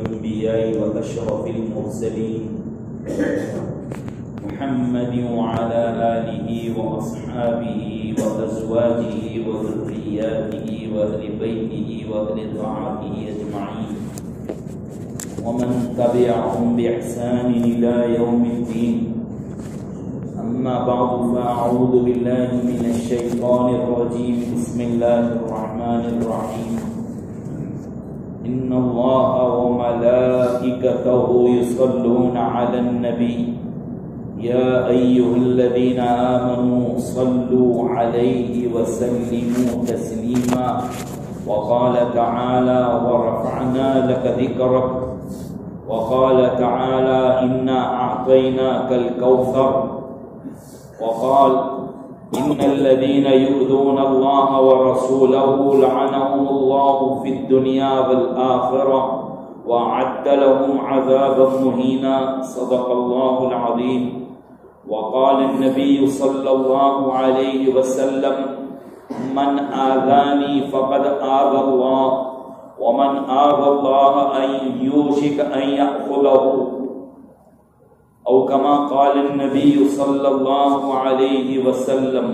الأنبياء وأشرف المرسلين محمد وعلى آله وأصحابه وأزواجه وذرياته وأهل بيته وأهل طاعته أجمعين ومن تبعهم بإحسان إلى يوم الدين. أما بعد فأعوذ بالله من الشيطان الرجيم. بسم الله الرحمن الرحيم. إن الله وملائكته يصلون على النبي يا أيها الذين آمنوا صلوا عليه وسلموا تسليما. وقال تعالى ورفعنا لك ذكرك. وقال تعالى إنا أعطيناك الكوثر. وقال إن الذين يؤذون الله ورسوله لعنهم الله في الدنيا والآخرة وأعد لهم عذابا مهينا. صدق الله العظيم. وقال النبي صلى الله عليه وسلم من آذاني فقد آذى الله ومن آذى الله أن يوشك أن يأخذه او کما قال النبی صلی اللہ علیہ وسلم.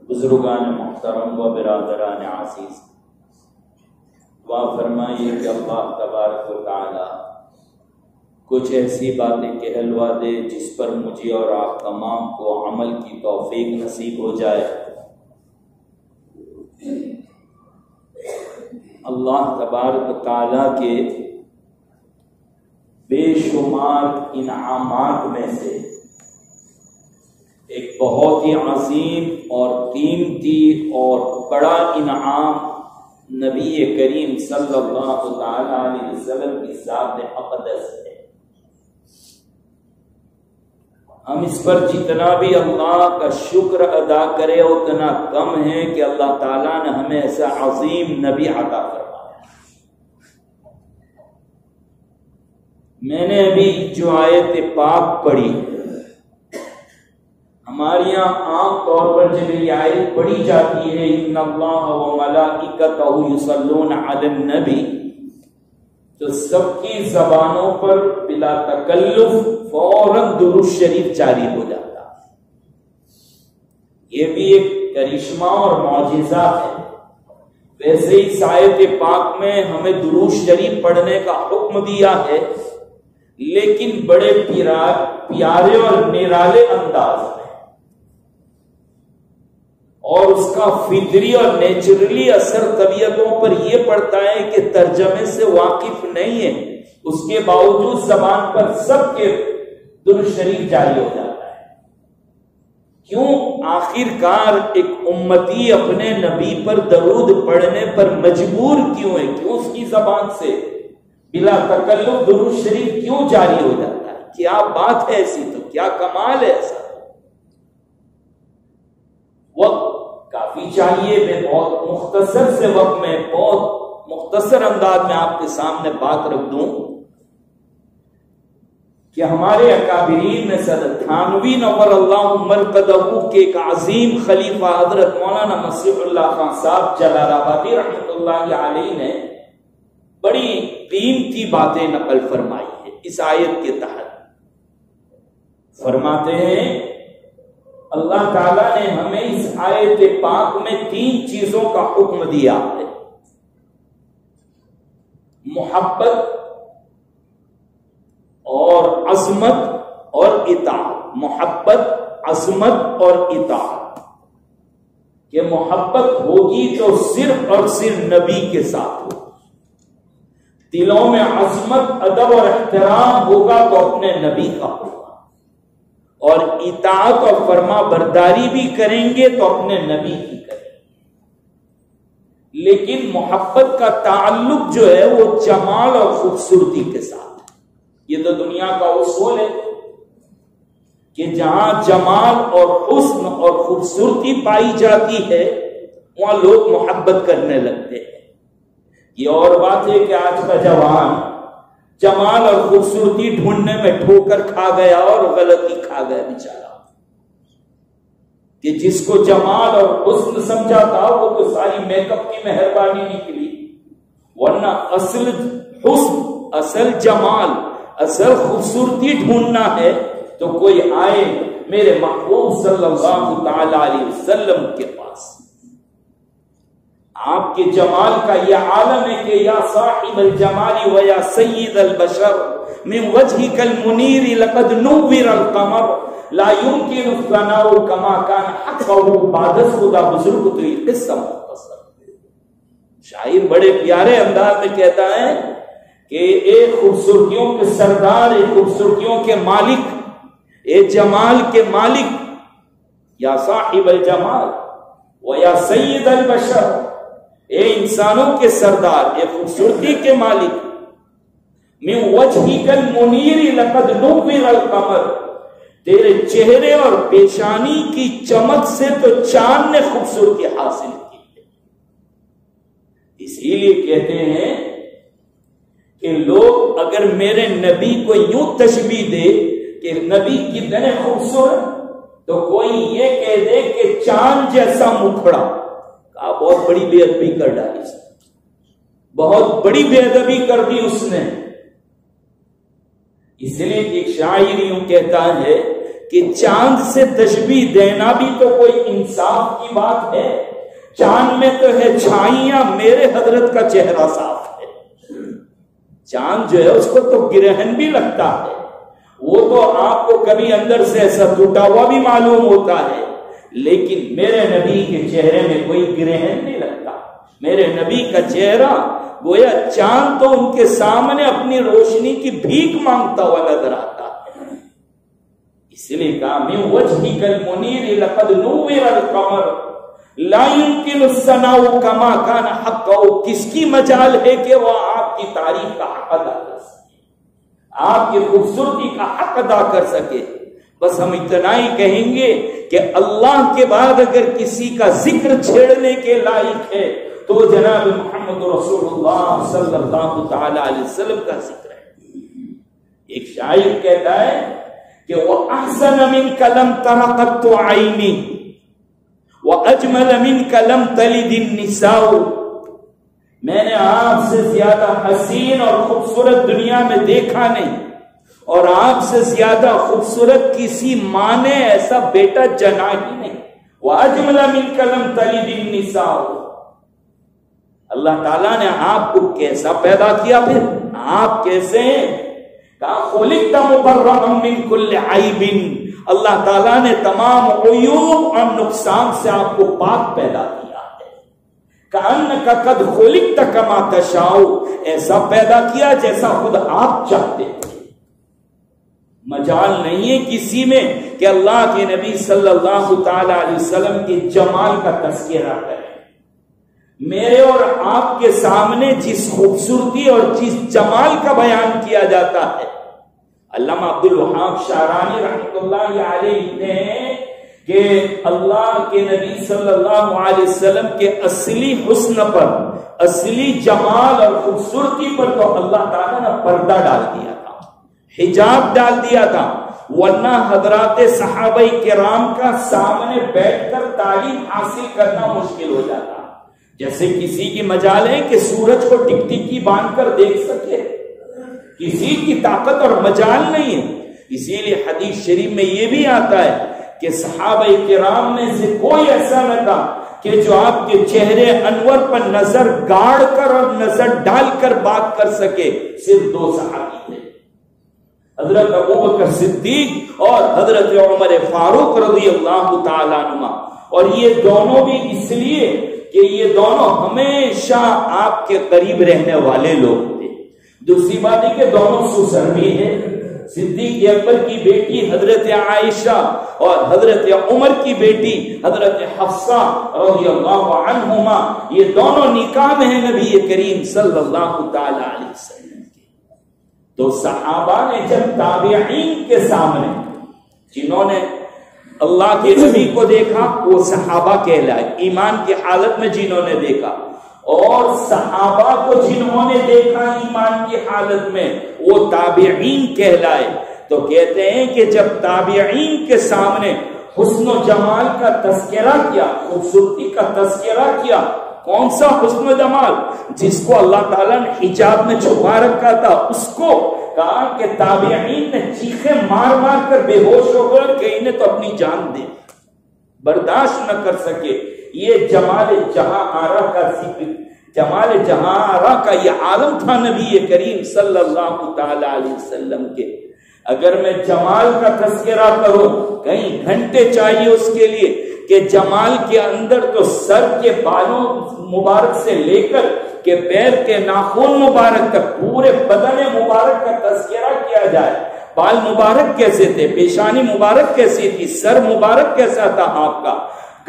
بزرگان محترم و برادران عزیز، دعا فرمائیے کہ اللہ تبارک و تعالی کچھ ایسی باتیں کہلوا دے جس پر مجھے اور آپ تمام کو عمل کی توفیق نصیب ہو جائے. اللہ تبارک و تعالی کے بے شمار انعامات میں سے ایک بہت ہی عظیم اور قیمتی اور بڑا انعام نبی کریم صلی اللہ تعالی علیہ وسلم کی ذات اقدس ہے. ہم اس پر جتنا بھی اللہ کا شکر ادا کرے اتنا کم ہے کہ اللہ تعالیٰ نے ہمیں ایسا عظیم نبی عطا فرمایا. میں نے ابھی جو آیت پاک پڑھی، ہمارے یہاں عام طور پر جب یہ آیت پڑھی جاتی ہے ان اللہ وملائکتہ یصلون علی النبی، تو سب کی زبانوں پر بلا تکلف فوراً درود شریف جاری ہو جاتا ہے. یہ بھی ایک کرشمہ اور معجزہ ہے. ویسے اس آیت پاک میں ہمیں درود شریف پڑھنے کا حکم دیا ہے، لیکن بڑے پیارے اور نرالے انداز میں، اور اس کا فطری اور نیچرلی اثر طبیعتوں پر یہ پڑتا ہے کہ ترجمے سے واقف نہیں ہے، اس کے باوجود زبان پر سب کے درود شریف جاری ہو جاتا ہے. کیوں؟ آخر کار ایک امتی اپنے نبی پر درود پڑھنے پر مجبور کیوں ہے؟ کیوں اس کی زبان سے بلا تکلف درود شریف کیوں جاری ہو جاتا ہے؟ کیا بات ہے ایسی؟ تو کیا کمال ہے ایسا؟ وقت کافی چاہیے. میں بہت مختصر سے وقت میں بہت مختصر انداز میں آپ کے سامنے بات رکھ دوں کہ ہمارے اکابرین میں صدر تھانوی نور اللہ مرکزہ کے ایک عظیم خلیفہ حضرت مولانا مسیح اللہ خان صاحب جلال آبادی رحمۃ اللہ علیہ نے بڑی قیمتی باتیں نقل فرمائی ہے. اس آیت کے تحت فرماتے ہیں اللہ تعالیٰ نے ہمیں اس آیت پاک میں 3 چیزوں کا حکم دیا ہے: محبت اور عظمت اور اطاعت. محبت، عظمت اور اطاعت. کہ محبت ہوگی تو صرف اور صرف نبی کے ساتھ ہوگی. دلوں میں عظمت، ادب اور احترام ہوگا تو اپنے نبی کا ہوگا. اور اطاعت اور فرما برداری بھی کریں گے تو اپنے نبی کی کریں گے. لیکن محبت کا تعلق جو ہے وہ جمال اور خوبصورتی کے ساتھ ہے. یہ تو دنیا کا اصول ہے کہ جہاں جمال اور حسن اور خوبصورتی پائی جاتی ہے وہاں لوگ محبت کرنے لگتے ہیں. یہ اور بات ہے کہ آج کا جوان جمال اور خوبصورتی ڈھونڈنے میں ٹھوکر کھا گیا اور غلطی کھا گیا بیچارہ. کہ جس کو جمال اور حسن سمجھا تھا وہ تو ساری میک اپ کی مہربانی نکلی. ورنہ اصل حسن، اصل جمال، اصل خوبصورتی ڈھونڈنا ہے تو کوئی آئے میرے محبوب صلی اللہ تعالی علیہ وسلم کے پاس۔ آپ کے جمال کا یہ عالم ہے کہ یا صاحب الجمال و یا سید البشر من وجهك المنیر لقد نور القمر لا يمكن الثناء كما كان حقه بعد خدا بزرگ۔ تو یہ قصہ مختصر، شاعر بڑے پیارے انداز میں کہتا ہے کہ ایک خوبصورتیوں کے سردار، ایک خوبصورتیوں کے مالک، ایک جمال کے مالک، یا صاحب الجمال و یا سید البشر، اے انسانوں کے سردار، اے خوبصورتی کے مالک، من وجهك المنیر لقد نور القمر، تیرے چہرے اور پیشانی کی چمک سے تو چاند نے خوبصورتی حاصل کی ہے۔ اسی لیے کہتے ہیں کہ لوگ اگر میرے نبی کو یوں تشبیہ دے کہ نبی کتنے خوبصورت، تو کوئی یہ کہہ دے کہ چاند جیسا مکھڑا، کہا بہت بڑی بے ادبی کر ڈالی، بہت بڑی بے ادبی کر دی اس نے۔ اس لیے ایک شاعر یوں کہتا ہے کہ چاند سے تشبیہ دینا بھی تو کوئی انصاف کی بات ہے، چاند میں تو ہے چھائیاں، میرے حضرت کا چہرہ صاف ہے۔ چاند جو ہے اس کو تو گرہن بھی لگتا ہے، وہ تو آپ کو کبھی اندر سے ایسا ٹوٹا ہوا بھی معلوم ہوتا ہے، لیکن میرے نبی کے چہرے میں کوئی گرہن نہیں لگتا۔ میرے نبی کا چہرہ گویا چاند تو ان کے سامنے اپنی روشنی کی بھیک مانگتا ہوا نظر آتا ہے۔ اس لیے کہا من وجهك المنیر لقد نور القمر لا يمكن الثناء كما كان حقه، کس کی مجال ہے کہ وہ آپ کی تعریف کا حق ادا کر سکے، آپ کی خوبصورتی کا حق ادا کر سکے۔ بس ہم اتنا ہی کہیں گے کہ اللہ کے بعد اگر کسی کا ذکر چھیڑنے کے لائق ہے تو جناب محمد رسول اللہ صلی اللہ تعالی علیہ وسلم کا ذکر ہے۔ ایک شاعر کہتا ہے کہ وَأَحْسَنَ مِنْكَ لَمْ تَرَ قَطُّ عَيْنِي وَأَجْمَلَ مِنْكَ لَمْ تَلِدِ النِّسَاءُ، میں نے آپ سے زیادہ حسین اور خوبصورت دنیا میں دیکھا نہیں، اور آپ سے زیادہ خوبصورت کسی ماں نے ایسا بیٹا جنا ہی نہیں۔ وَأَجْمَلَ مِنْكَ لَمْ تَلِدِ النِّسَاءُ، اللہ تعالیٰ نے آپ کو کیسا پیدا کیا، پھر آپ کیسے ہیں؟ کہا خلقت مبرئا من کل عیب، اللہ تعالیٰ نے تمام عیوب اور نقصان سے آپ کو پاک پیدا کیا ہے۔ کأنک قد خلقت کما تشاء، ایسا پیدا کیا جیسا خود آپ چاہتے ہیں۔ مجال نہیں ہے کسی میں کہ اللہ کے نبی صلی اللہ تعالی علیہ وسلم کے جمال کا تذکرہ کرے۔ میرے اور آپ کے سامنے جس خوبصورتی اور جس جمال کا بیان کیا جاتا ہے، علامہ عبد الوہاب شعرانی رحمۃ اللہ علیہ لکھتے ہیں کہ اللہ کے نبی صلی اللہ علیہ وسلم کے اصلی حسن پر، اصلی جمال اور خوبصورتی پر تو اللہ تعالیٰ نے پردہ ڈال دیا تھا، حجاب ڈال دیا تھا، ورنہ حضرات صحابہ کرام کا سامنے بیٹھ کر تعلیم حاصل کرنا مشکل ہو جاتا۔ جیسے کسی کی مجال ہے کہ سورج کو ٹک ٹکی باندھ کر دیکھ سکے، کسی کی طاقت اور مجال نہیں ہے۔ اسی لیے حدیث شریف میں یہ بھی آتا ہے کہ صحابہ کرام میں سے کوئی ایسا نہ تھا کہ جو آپ کے چہرے انور پر نظر گاڑ کر اور نظر ڈال کر بات کر سکے، صرف دو صحابی تھے، حضرت ابوبکر صدیق اور حضرت عمر فاروق رضی اللہ تعالیٰ عنہ۔ اور یہ دونوں بھی اس لیے کہ یہ دونوں ہمیشہ آپ کے قریب رہنے والے لوگ تھے۔ دوسری بات ہے کہ دونوں سسر بھی ہیں، صدیق اکبر کی بیٹی حضرت عائشہ اور حضرت عمر کی بیٹی حضرت حفصہ رضی اللہ عنہما، یہ دونوں نکاح میں ہیں نبی کریم صلی اللہ تعالی علیہ وسلم کے۔ تو صحابہ نے جب تابعین کے سامنے، جنہوں نے اللہ کے نبی کو دیکھا وہ صحابہ کہلائے، ایمان کی حالت میں جنہوں نے دیکھا، اور صحابہ کو جنہوں نے دیکھا ایمان کی حالت میں وہ تابعین کہلائے۔ تو کہتے ہیں کہ جب تابعین کے سامنے حسن و جمال کا تذکرہ کیا، خوبصورتی کا تذکرہ کیا، کون سا حسن و جمال؟ جس کو اللہ تعالیٰ نے حجاب میں چھپا رکھا تھا، اس کو کہا کہ تابعین نے چیخیں مار مار کر بے ہوش ہو گئے کہ انہیں تو اپنی جان دے، برداشت نہ کر سکے۔ یہ جمال جہاں آرا کا ذکر، جمال جہاں آرا کا یہ عالم تھا نبی کریم صلی اللہ تعالی علیہ وسلم کے۔ اگر میں جمال کا تذکرہ کروں، کئی گھنٹے چاہیے اس کے لیے کہ جمال کے اندر تو سر کے بالوں مبارک سے لے کر کہ پیر کے ناخن مبارک تک پورے بدن مبارک کا تذکرہ کیا جائے۔ بال مبارک کیسے تھے، پیشانی مبارک کیسی تھی، سر مبارک کیسا تھا آپ کا،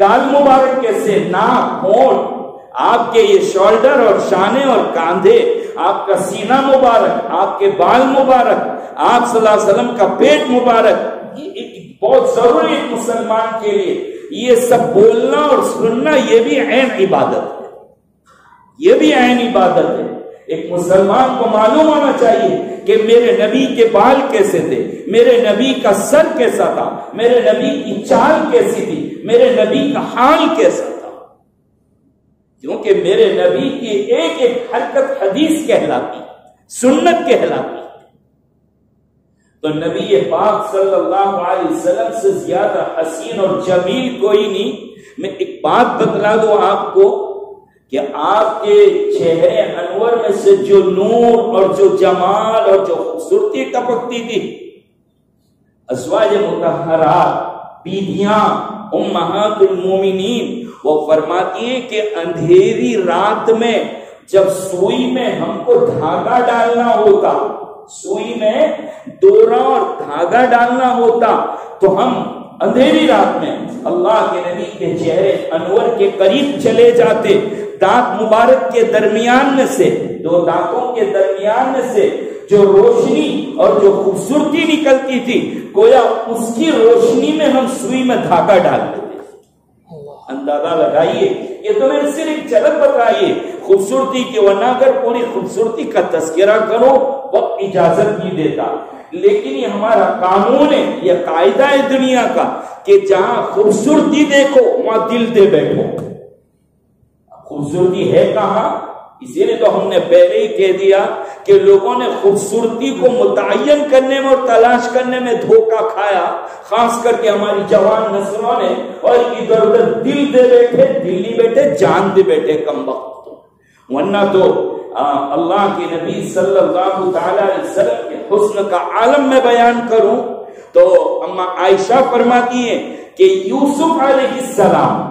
گال مبارک کیسے، ناک، ہونٹ، آپ کے یہ شولڈر اور شانے اور کاندھے، آپ کا سینہ مبارک، آپ کے بال مبارک، آپ صلی اللہ علیہ وسلم کا پیٹ مبارک، یہ بہت ضروری ہے مسلمان کے لیے۔ یہ سب بولنا اور سننا یہ بھی عین عبادت ہے، یہ بھی عین عبادت ہے۔ ایک مسلمان کو معلوم ہونا چاہیے کہ میرے نبی کے بال کیسے تھے، میرے نبی کا سر کیسا تھا، میرے نبی کی چال کیسی تھی، میرے نبی کا حال کیسا تھا، کیونکہ میرے نبی کی ایک ایک حرکت حدیث کہلاتی، سنت کہلاتی۔ تو نبی پاک صلی اللہ علیہ وسلم سے زیادہ حسین اور جمیل کوئی نہیں۔ میں ایک بات بتلا دوں آپ کو کہ آپ کے چہرے انور میں سے جو نور اور جو جمال اور جو خوبصورتی ٹپکتی تھی، ازواج مطہرات، بیویاں، امہات المومنین، وہ فرماتی ہے کہ اندھیری رات میں جب سوئی میں ہم کو دھاگا ڈالنا ہوتا، سوئی میں ڈورا اور دھاگا ڈالنا ہوتا، تو ہم اندھیری رات میں اللہ کے نبی کے چہرے انور کے قریب چلے جاتے، دانت مبارک کے درمیان میں سے، دو دانتوں کے درمیان میں سے جو روشنی اور جو خوبصورتی نکلتی تھی، گویا اس کی روشنی میں ہم سوئی میں دھاگا ڈال دیتے۔ اندازہ لگائیے، یہ تو میں صرف ایک جھلک بتائیے خوبصورتی کی، ورنہ اگر پوری خوبصورتی کا تذکرہ کرو وقت اجازت نہیں دیتا، لیکن یہ ہمارا قانون ہے، یہ قاعدہ ہے دنیا کا کہ جہاں خوبصورتی دیکھو وہاں دل دے بیٹھو۔ خوبصورتی ہے کہاں؟ اسی لیے تو ہم نے پہلے ہی کہہ دیا کہ لوگوں نے خوبصورتی کو متعین کرنے میں اور تلاش کرنے میں دھوکہ کھایا، خاص کر کے ہماری جوان نسلوں نے، اور ادھر ادھر دل دے بیٹھے، دل نہیں بیٹھے، جان دے بیٹھے کم وقت۔ ورنہ تو اللہ کے نبی صلی اللہ تعالی علیہ وسلم کے حسن کا عالم میں بیان کروں تو اما عائشہ فرماتی ہیں کہ یوسف علیہ السلام،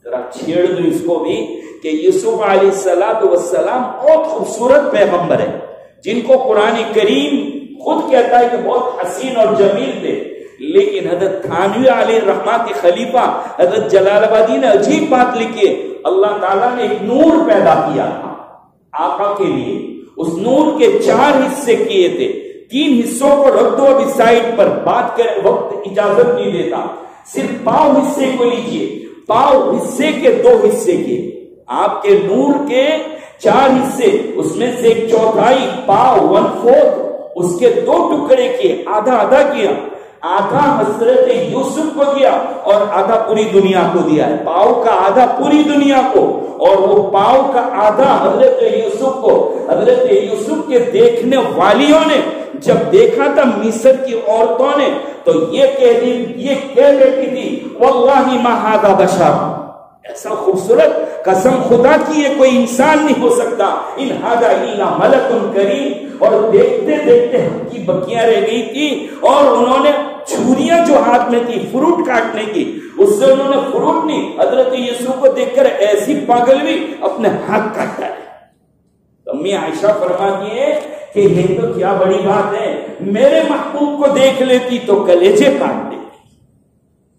ذرا چھیڑ دوں اس کو بھی، کہ یوسف علیہ السلام بہت خوبصورت پیغمبر ہے، جن کو قرآن کریم خود کہتا ہے کہ بہت حسین اور جمیل تھے، لیکن حضرت تھانوی علیہ الرحمہ کے خلیفہ حضرت جلال آبادی نے عجیب بات لکھی ہے، اللہ تعالیٰ نے ایک نور پیدا کیا تھا آقا کے لیے، اس نور کے 4 حصے کیے تھے، 3 حصوں کو رکھ دو ابھی سائڈ پر، بات کرے وقت اجازت نہیں دیتا، صرف پاؤں حصے کو لیجئے، پاؤں حصے کے 2 حصے کیے، آپ کے نور کے 4 حصے، اس میں سے 1/4 پاؤں 1/4 اس کے 2 ٹکڑے کیے، آدھا آدھا کیا، آدھا حضرت یوسف کو دیا اور آدھا پوری دنیا کو دیا ہے، پاؤں کا آدھا پوری دنیا کو، اور وہ پاؤں کا آدھا حضرت یوسف کو۔ حضرت یوسف کے دیکھنے والیوں نے جب دیکھا تھا مصر کی عورتوں نے تو یہ کہہ بیٹھی تھی واللہ ما ھذا بشر، ایسا خوبصورت قسم خدا کی یہ کوئی انسان نہیں ہو سکتا، ان ھذا الا ملک کریم۔ اور دیکھتے دیکھتے حق کی بکیاں رہ گئی تھی، اور انہوں نے چھریاں جو ہاتھ میں تھی فروٹ کاٹنے کی، اس سے انہوں نے فروٹ نہیں، حضرت یوسف کو دیکھ کر ایسی پاگل بھی اپنے ہاتھ کاٹتا ہے۔ امی عائشہ فرماتی ہے کہ یہ تو کیا بڑی بات ہے، میرے محبوب کو دیکھ لیتی تو کلیجے کاٹ دیتی،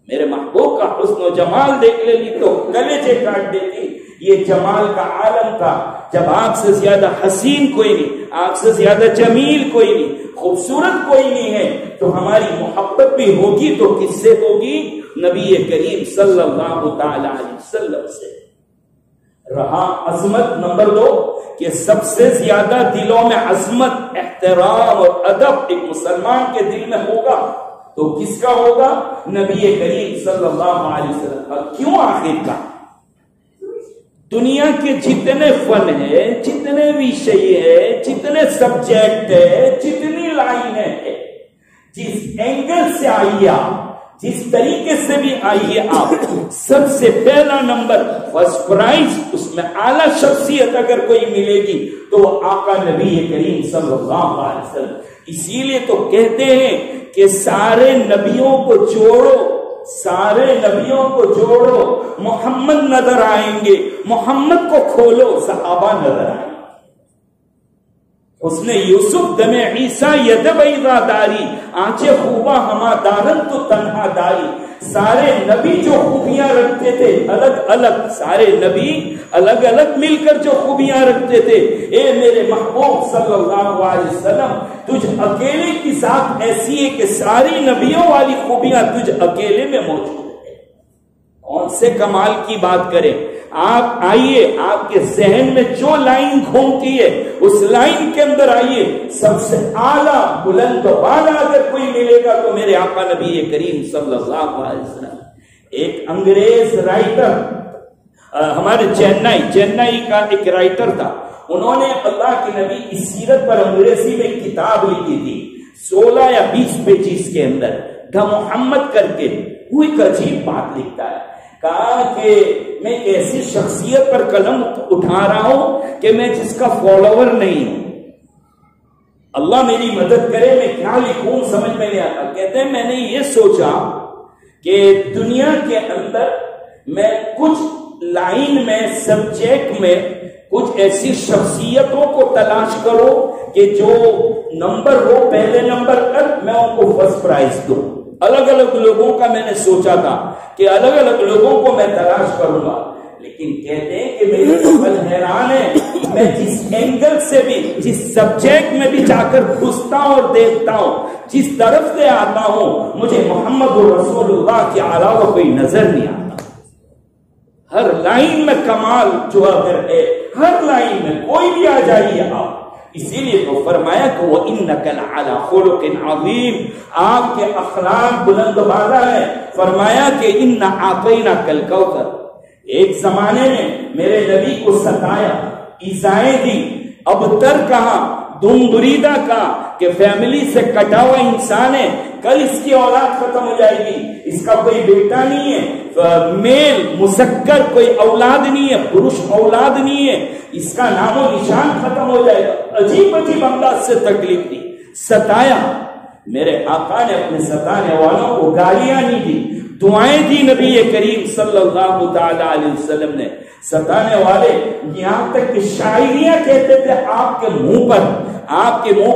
میرے محبوب کا حسن و جمال دیکھ لیتی تو کلیجے کاٹ دیتی۔ یہ جمال کا عالم تھا جب آپ سے زیادہ حسین کوئی نہیں، آپ سے زیادہ جمیل کوئی نہیں، خوبصورت کوئی نہیں ہے، تو ہماری محبت بھی ہوگی تو کس سے ہوگی؟ نبی کریم صلی اللہ تعالی علیہ وسلم سے۔ رہا عظمت نمبر 2 کہ سب سے زیادہ دلوں میں عظمت، احترام اور ادب ایک مسلمان کے دل میں ہوگا تو کس کا ہوگا؟ نبی کریم صلی اللہ علیہ وسلم کا۔ کیوں آخر کا؟ دنیا کے جتنے فن ہے، جتنے وشے ہے، جتنے سبجیکٹ ہے، جتنی لائن ہے، جس اینگل سے آئیے آپ، جس طریقے سے بھی آئیے آپ، سب سے پہلا نمبر فرسٹ پرائز، اس میں اعلیٰ شخصیت اگر کوئی ملے گی تو وہ آقا نبی کریم صلی اللہ علیہ وسلم۔ اسی لیے تو کہتے ہیں کہ سارے نبیوں کو جوڑو، سارے نبیوں کو جوڑو، محمد نظر آئیں گے، محمد کو کھولو، صحابہ نظر آئیں گے۔ حسن یوسف دم عیسیٰ ید بیضا داری، آنچے خوبہ ہما دارن تو تنہا داری۔ سارے نبی جو خوبیاں رکھتے تھے الگ الگ، سارے نبی الگ الگ مل کر جو خوبیاں رکھتے تھے، اے میرے محبوب صلی اللہ علیہ وسلم، تجھ اکیلے کی ذات ایسی ہے کہ ساری نبیوں والی خوبیاں تجھ اکیلے میں موجود ہے۔ کون سے کمال کی بات کریں؟ آپ آئیے، آپ کے ذہن میں جو لائن گھومتی ہے اس لائن کے اندر آئیے، سب سے اعلیٰ بلند و بالا اگر کوئی ملے گا تو میرے آقا نبی کریم صلی اللہ علیہ وسلم۔ ایک انگریز رائٹر، ہمارے چینائی کا ایک رائٹر تھا، انہوں نے اللہ کے نبی کی سیرت پر انگریزی میں کتاب لکھی تھی، 16 یا 20 پیجز کے اندر، دا محمد کر کے۔ وہ ایک عجیب بات لکھتا ہے، کہا کہ میں ایسی شخصیت پر قلم اٹھا رہا ہوں کہ میں جس کا فالوور نہیں ہوں، اللہ میری مدد کرے، میں کیا لکھوں سمجھ میں نہیں آتا۔ کہتے ہیں میں نے یہ سوچا کہ دنیا کے اندر میں کچھ لائن میں، سبجیکٹ میں کچھ ایسی شخصیتوں کو تلاش کرو کہ جو نمبر ہو، پہلے نمبر پر میں ان کو فرسٹ پرائز دوں۔ الگ الگ لوگوں کا میں نے سوچا تھا کہ الگ الگ لوگوں کو میں تلاش کروں گا، لیکن کہتے ہیں کہ میری عقل حیران ہے، میں جس اینگل سے بھی، جس سبجیکٹ میں بھی جا کر گھستا ہوں اور دیکھتا ہوں، جس طرف سے آتا ہوں، مجھے محمد رسول اللہ کے علاوہ کوئی نظر نہیں آتا۔ ہر لائن میں کمال جو اگر ہے، ہر لائن میں کوئی بھی آ جائیے آپ۔ اسی لیے تو فرمایا کہ وَإِنَّكَ لَعَلَىٰ خُلُقٍ عَظِيمٍ، آپ کے اخلاق بلند و بالا ہے۔ فرمایا کہ إِنَّا أَعْطَيْنَاكَ الْكَوْثَرَ، ایک زمانے میں میرے نبی کو ستایا، ایذائیں دی، ابتر کہا، دم دریدہ کہا کہ فیملی سے کٹا ہوا انسان ہے، کل اس کی اولاد ختم ہو جائے گی، اس کا کوئی بیٹا نہیں ہے، میل مسکر کوئی اولاد نہیں ہے، پروش اولاد نہیں ہے، اس کا نام و نشان ختم ہو جائے گا۔ عجیب عجیب انداز سے تکلیف دی، ستایا۔ میرے آقا نے اپنے ستانے والوں کو گالیاں نہیں دی، دعائیں دی نبی کریم صلی اللہ تعالی علیہ وسلم نے۔ ستانے والے یہاں تک کہ شاعریاں کہتے تھے آپ کے منہ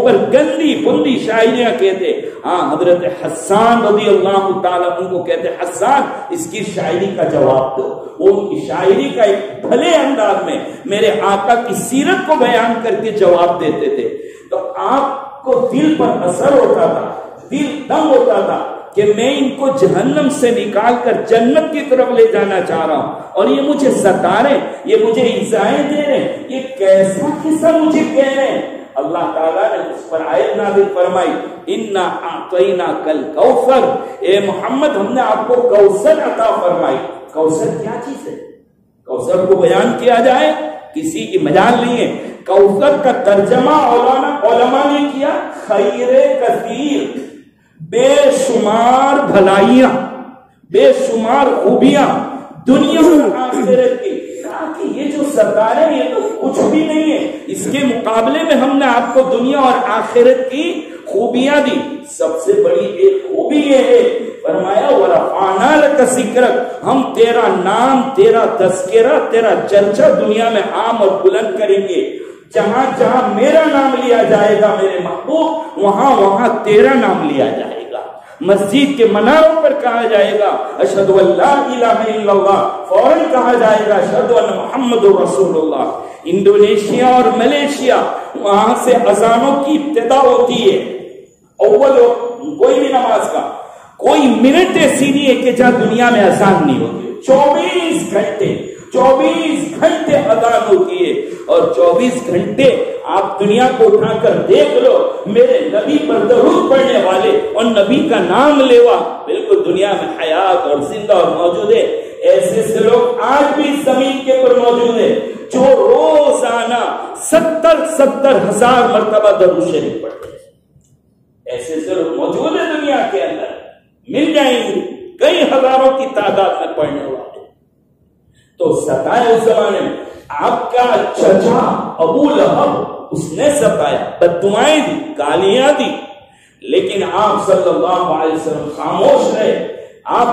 پر گندی بندی شاعریاں کہتے۔ ہاں، حضرت حسان رضی اللہ تعالیٰ ان کو کہتے حسان اس کی شاعری کا جواب دو۔ وہ شاعری کا ایک بھلے انداز میں میرے آقا کی سیرت کو بیان کر کے جواب دیتے تھے، تو آپ کو دل پر اثر ہوتا تھا، دل دم ہوتا تھا کہ میں ان کو جہنم سے نکال کر جنت کی طرف لے جانا چاہ رہا ہوں، اور یہ مجھے ستا رہے، یہ مجھے ایذائیں دے رہے، یہ کیسا قصہ مجھے کہہ رہے ہیں۔ اللہ تعالیٰ نے اس پر آیت نازل فرمائی، اِنَّا أَعْطَيْنَاكَ الْكَوْثَرَ، اے محمد ہم نے آپ کو کوثر عطا فرمائی۔ کوثر کیا چیز ہے؟ کوثر کو بیان کیا جائے کسی کی مجال نہیں ہے۔ کوثر کا ترجمہ علماء نے کیا خیر کثیر، بے شمار بھلائیاں، بے شمار خوبیاں دنیا اور آخرت کی۔ کہ یہ جو ستارے یہ تو کچھ بھی نہیں ہے، اس کے مقابلے میں ہم نے آپ کو دنیا اور آخرت کی خوبیاں دی۔ سب سے بڑی ایک خوبی یہ ہے، فرمایا وَرَفَعْنَا لَكَ ذِكْرَكَ، ہم تیرا نام، تیرا تذکرہ، تیرا چرچا دنیا میں عام اور بلند کریں گے۔ جہاں جہاں میرا نام لیا جائے گا میرے محبوب، وہاں وہاں تیرا نام لیا جائے گا۔ مسجد کے مناروں پر کہا جائے گا اشہد ان لا الہ الا اللہ، فوراً کہا جائے گا اشہد ان محمد رسول اللہ۔ انڈونیشیا اور ملیشیا، وہاں سے اذانوں کی ابتدا ہوتی ہے، اول کوئی بھی نماز کا کوئی منٹ ایسی نہیں ہے کہ جہاں دنیا میں اذان نہیں ہوتی، 24 گھنٹے اذان ہوتی ہے، اور 24 گھنٹے آپ دنیا کو اٹھا کر دیکھ لو، میرے نبی پر درود پڑھنے والے اور نبی کا نام لیوا بالکل دنیا میں حیات اور زندہ اور موجود ہے۔ ایسے سے لوگ آج بھی زمین کے پر موجود ہیں جو روزانہ 70,000 مرتبہ درود شریف پڑھتے ہیں. ایسے سے لوگ موجود ہیں دنیا کے اندر، مل جائیں گے کئی ہزاروں کی تعداد میں پڑھنے والے. تو ستائے اس زمانے میں آپ کا چچا ابو لہب، اس نے ستایا، بددعائیں دی، گالیاں دی، لیکن آپ صلی اللہ علیہ وسلم خاموش رہے. آپ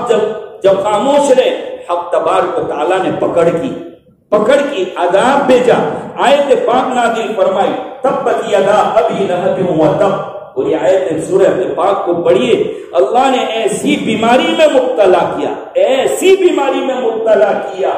جب خاموش رہے، حق تبارک و تعالیٰ نے پکڑ کی عذاب بھیجا. آیت پاک نازل فرمائی، تبت یدا ابی لہب وتب. پوری آیت سورہ پاک کو پڑھیے. اللہ نے ایسی بیماری میں مبتلا کیا، ایسی بیماری میں مبتلا کیا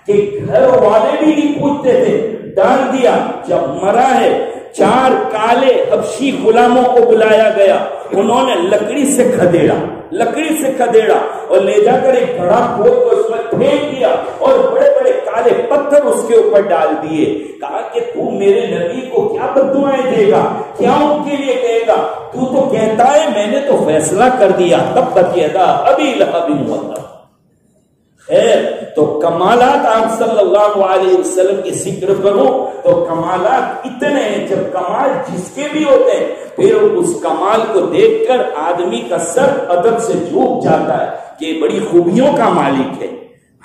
کہ گھر والے بھی نہیں پوچھتے تھے، ڈال دیا. جب مرا ہے 4 کالے حبشی غلاموں کو بلایا گیا، انہوں نے لکڑی سے کھدیڑا اور لے جا کر ایک بڑا کھود کو اس میں پھینک دیا اور بڑے بڑے کالے پتھر اس کے اوپر ڈال دیے. کہا کہ تو میرے نبی کو کیا بددعائیں دے گا، کیا ان کے لیے کہے گا؟ تو کہتا ہے میں نے تو فیصلہ کر دیا. تبت یدا ابی لہب وتب. تو کمالات آپ صلی اللہ علیہ وسلم کی ذکر کرو تو کمالات اتنے ہیں. جب کمال جس کے بھی ہوتے ہیں پھر اس کمال کو دیکھ کر آدمی کا سر ادب سے جھک جاتا ہے کہ بڑی خوبیوں کا مالک ہے.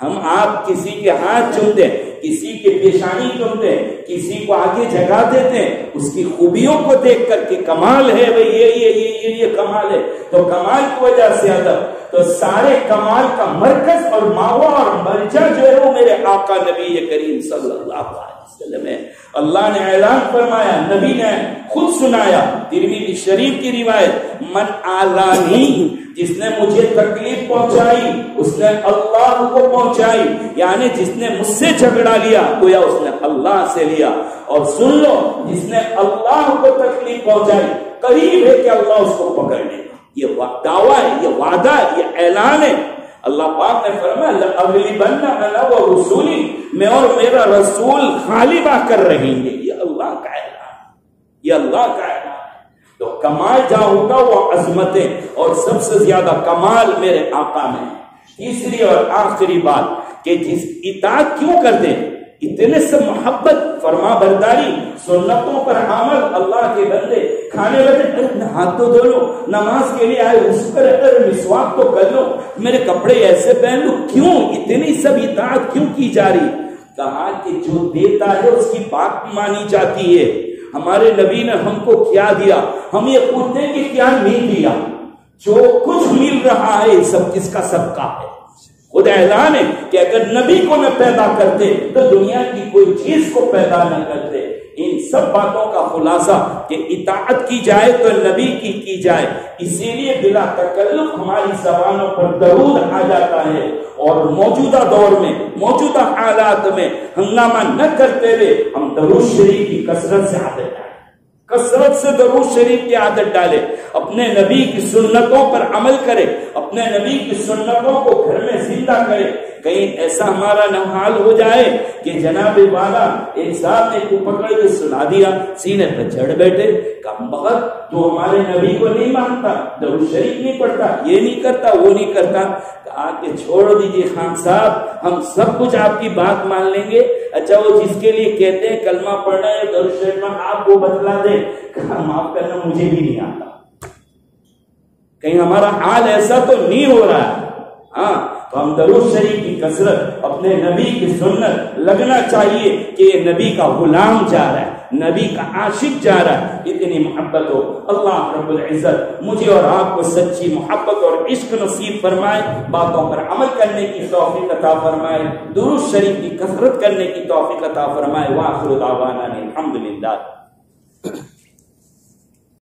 ہم آپ کسی کے ہاتھ چومتے ہیں، کسی کے پیشانی چومتے ہیں، کسی کو آگے جگہ دیتے ہیں اس کی خوبیوں کو دیکھ کر کے کمال ہے بھئی یہ کمال ہے. تو کمال کی وجہ سے ادب. تو سارے کمال کا مرکز اور ماوا اور مرجع جو ہے وہ میرے آقا نبی کریم صلی اللہ علیہ وسلم ہے. اللہ نے اعلان فرمایا، نبی نے خود سنایا، ترمذی شریف کی روایت، من آلانی، جس نے مجھے تکلیف پہنچائی اس نے اللہ کو پہنچائی. یعنی جس نے مجھ سے جھگڑا لیا گویا اس نے اللہ سے لیا. اور سن لو، جس نے اللہ کو تکلیف پہنچائی قریب ہے کہ اللہ اس کو پکڑ لے گا. یہ دعویٰ ہے، یہ وعدہ ہے، یہ اعلان ہے. اللہ پاک نے فرمایا لَأَغْلِبَنَّ أَنَا وَرُسُولِي، میں اور میرا رسول غالب آ کر رہیں گے. یہ اللہ کا اعلان ہے، یہ اللہ کا اعلان ہے. تو کمال جہاں ہوگا وہ عظمتیں، اور سب سے زیادہ کمال میرے آقا میں. تیسری اور آخری بات کہ جس اطاعت کیوں کر دیں، اتنے سے محبت، فرما برداری، سنتوں پر عمل. اللہ کے بندے کھانے لگے ہاتھ تو دھو لو، نماز کے لیے آئے اس پر مسواک تو کر لو، میرے کپڑے ایسے پہن لو. کیوں اتنی سب اطاعت کیوں کی جا رہی؟ کہا کہ جو دیتا ہے اس کی بات مانی جاتی ہے. ہمارے نبی نے ہم کو کیا دیا، ہم یہ پوچھتے ہیں کہ کیا نہیں دیا. جو کچھ مل رہا ہے سب کس کا صدقہ ہے. خود اعلان ہے کہ اگر نبی کو نہ پیدا کرتے تو دنیا کی کوئی چیز کو پیدا نہ کرتے. ان سب باتوں کا خلاصہ کہ اطاعت کی جائے تو نبی کی جائے. اسی لیے بلا تکلف ہماری زبانوں پر درود آ جاتا ہے. اور موجودہ دور میں، موجودہ حالات میں ہنگامہ نہ کرتے ہوئے ہم درود شریف کی کثرت سے عادت ڈالیں، کثرت سے درود شریف کی عادت ڈالے، اپنے نبی کی سنتوں پر عمل کرے، اپنے نبی کی سنتوں کو گھر میں زندہ کرے. کہیں ایسا ہمارا نہ حال ہو جائے کہ جناب والا ایک صاحب نے کو پکڑ کے سنا دیا، سینے پہ چڑھ بیٹھے، کم بخت تو ہمارے نبی کو نہیں مانتا، درود شریف نہیں پڑھتا، یہ نہیں کرتا، وہ نہیں کرتا. کہا کہ چھوڑ دیجئے خان صاحب، ہم سب کچھ آپ کی بات مان لیں گے. اچھا وہ جس کے لیے کہتے ہیں کلمہ پڑھنا ہے درود شریف میں آپ کو بتلا دیں. کہا معاف کرنا مجھے بھی نہیں آتا. کہیں ہمارا حال ایسا تو نہیں ہو رہا ہے. ہاں تو ہم درود شریف کی کثرت، اپنے نبی کی سنت لگنا چاہیے کہ یہ نبی کا غلام جا رہا ہے، نبی کا عاشق جا رہا ہے. اتنی محبت ہو. اللہ رب العزت مجھے اور آپ کو سچی محبت اور عشق نصیب فرمائے، باتوں پر عمل کرنے کی توفیق عطا فرمائے، درود شریف کی کثرت کرنے کی توفیق عطا فرمائے. وآخر دعوانا الحمدللہ.